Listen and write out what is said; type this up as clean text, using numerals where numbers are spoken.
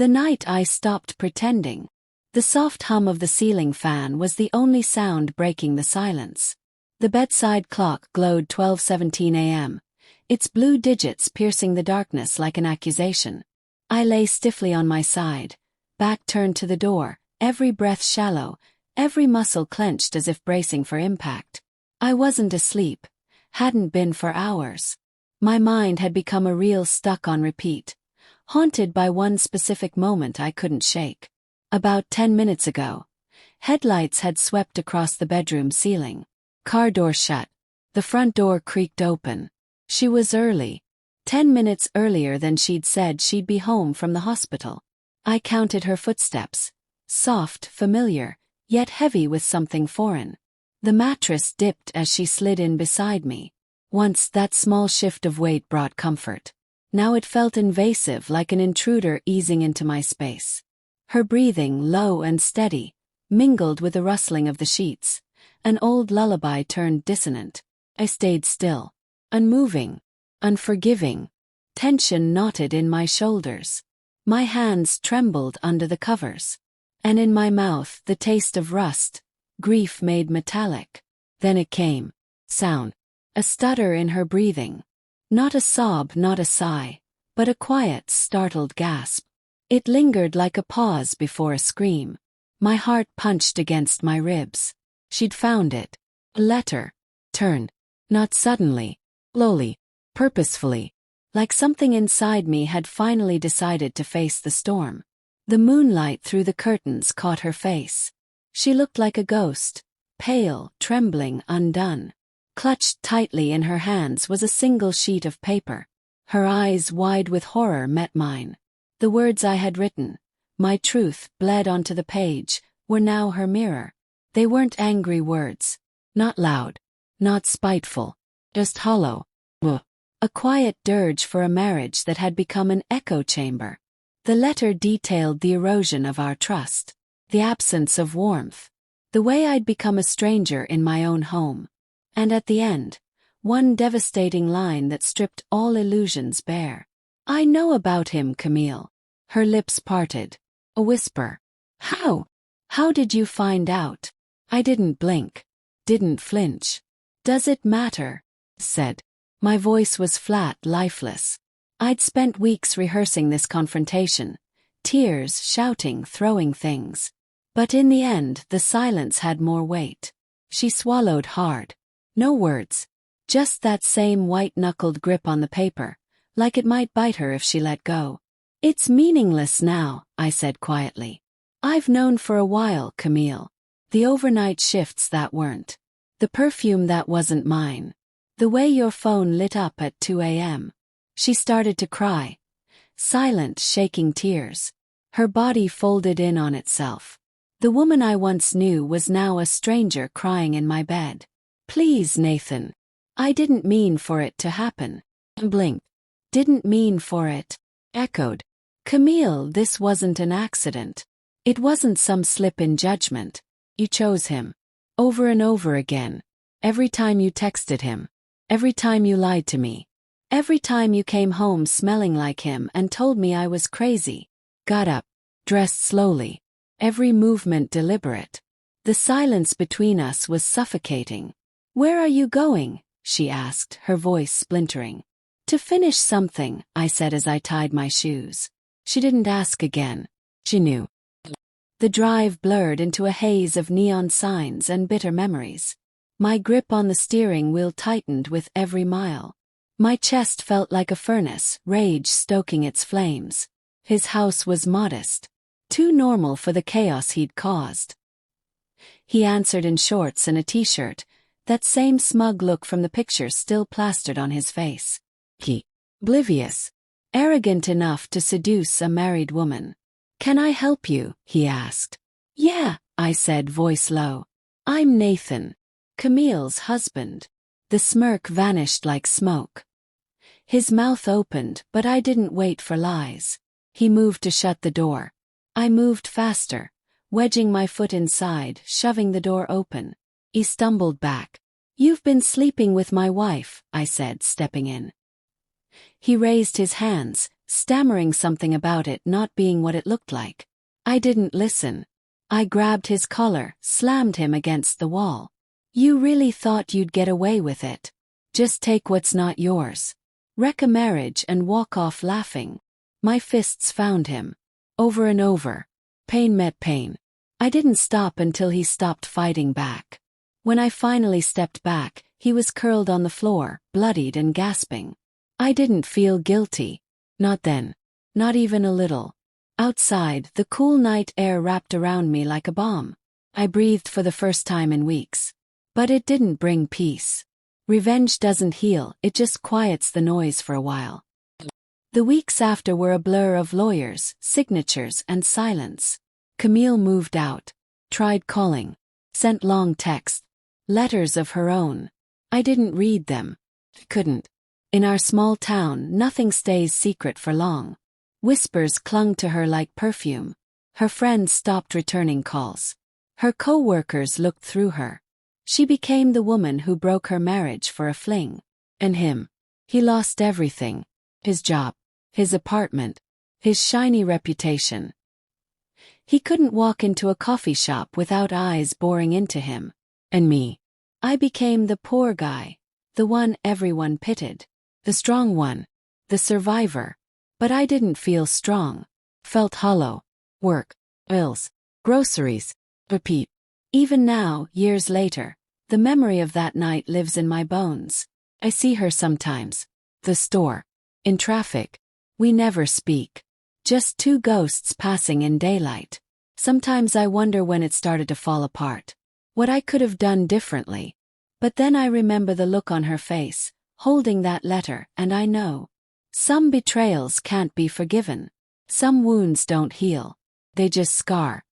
The night I stopped pretending. The soft hum of the ceiling fan was the only sound breaking the silence. The bedside clock glowed 12:17 a.m., its blue digits piercing the darkness like an accusation. I lay stiffly on my side, back turned to the door, every breath shallow, every muscle clenched as if bracing for impact. I wasn't asleep, hadn't been for hours. My mind had become a reel stuck on repeat, haunted by one specific moment I couldn't shake. About 10 minutes ago, headlights had swept across the bedroom ceiling. Car door shut. The front door creaked open. She was early. 10 minutes earlier than she'd said she'd be home from the hospital. I counted her footsteps. Soft, familiar, yet heavy with something foreign. The mattress dipped as she slid in beside me. Once that small shift of weight brought comfort. Now it felt invasive, like an intruder easing into my space. Her breathing, low and steady, mingled with the rustling of the sheets. An old lullaby turned dissonant. I stayed still, unmoving, unforgiving. Tension knotted in my shoulders. My hands trembled under the covers. And in my mouth the taste of rust, grief made metallic. Then it came. Sound. A stutter in her breathing. Not a sob, not a sigh, but a quiet, startled gasp. It lingered like a pause before a scream. My heart punched against my ribs. She'd found it. A letter. Turned. Not suddenly. Slowly. Purposefully. Like something inside me had finally decided to face the storm. The moonlight through the curtains caught her face. She looked like a ghost. Pale, trembling, undone. Clutched tightly in her hands was a single sheet of paper. Her eyes, wide with horror, met mine. The words I had written, my truth, bled onto the page, were now her mirror. They weren't angry words. Not loud. Not spiteful. Just hollow. A quiet dirge for a marriage that had become an echo chamber. The letter detailed the erosion of our trust. The absence of warmth. The way I'd become a stranger in my own home. And at the end, one devastating line that stripped all illusions bare. I know about him, Camille. Her lips parted. A whisper. How? How did you find out? I didn't blink. Didn't flinch. Does it matter? Said. My voice was flat, lifeless. I'd spent weeks rehearsing this confrontation. Tears, shouting, throwing things. But in the end, the silence had more weight. She swallowed hard. No words. Just that same white-knuckled grip on the paper, like it might bite her if she let go. It's meaningless now, I said quietly. I've known for a while, Camille. The overnight shifts that weren't. The perfume that wasn't mine. The way your phone lit up at 2 a.m. She started to cry. Silent, shaking tears. Her body folded in on itself. The woman I once knew was now a stranger crying in my bed. Please, Nathan. I didn't mean for it to happen. Blinked. Didn't mean for it. Echoed. Camille, this wasn't an accident. It wasn't some slip in judgment. You chose him. Over and over again. Every time you texted him. Every time you lied to me. Every time you came home smelling like him and told me I was crazy. Got up. Dressed slowly. Every movement deliberate. The silence between us was suffocating. Where are you going? She asked, her voice splintering. To finish something, I said as I tied my shoes. She didn't ask again. She knew. The drive blurred into a haze of neon signs and bitter memories. My grip on the steering wheel tightened with every mile. My chest felt like a furnace, rage stoking its flames. His house was modest. Too normal for the chaos he'd caused. He answered in shorts and a t-shirt, that same smug look from the picture still plastered on his face. He, oblivious, arrogant enough to seduce a married woman. Can I help you? He asked. Yeah, I said, voice low. I'm Nathan, Camille's husband. The smirk vanished like smoke. His mouth opened, but I didn't wait for lies. He moved to shut the door. I moved faster, wedging my foot inside, shoving the door open. He stumbled back. You've been sleeping with my wife, I said, stepping in. He raised his hands, stammering something about it not being what it looked like. I didn't listen. I grabbed his collar, slammed him against the wall. You really thought you'd get away with it? Just take what's not yours. Wreck a marriage and walk off laughing. My fists found him. Over and over. Pain met pain. I didn't stop until he stopped fighting back. When I finally stepped back, he was curled on the floor, bloodied and gasping. I didn't feel guilty. Not then. Not even a little. Outside, the cool night air wrapped around me like a balm. I breathed for the first time in weeks. But it didn't bring peace. Revenge doesn't heal, it just quiets the noise for a while. The weeks after were a blur of lawyers, signatures, and silence. Camille moved out. Tried calling. Sent long texts. Letters of her own. I didn't read them. Couldn't. In our small town, nothing stays secret for long. Whispers clung to her like perfume. Her friends stopped returning calls. Her co-workers looked through her. She became the woman who broke her marriage for a fling. And him. He lost everything. His job. His apartment. His shiny reputation. He couldn't walk into a coffee shop without eyes boring into him. And me. I became the poor guy. The one everyone pitied. The strong one. The survivor. But I didn't feel strong. Felt hollow. Work. Bills. Groceries. Repeat. Even now, years later, the memory of that night lives in my bones. I see her sometimes. The store. In traffic. We never speak. Just two ghosts passing in daylight. Sometimes I wonder when it started to fall apart. What I could have done differently. But then I remember the look on her face, holding that letter, and I know. Some betrayals can't be forgiven. Some wounds don't heal. They just scar.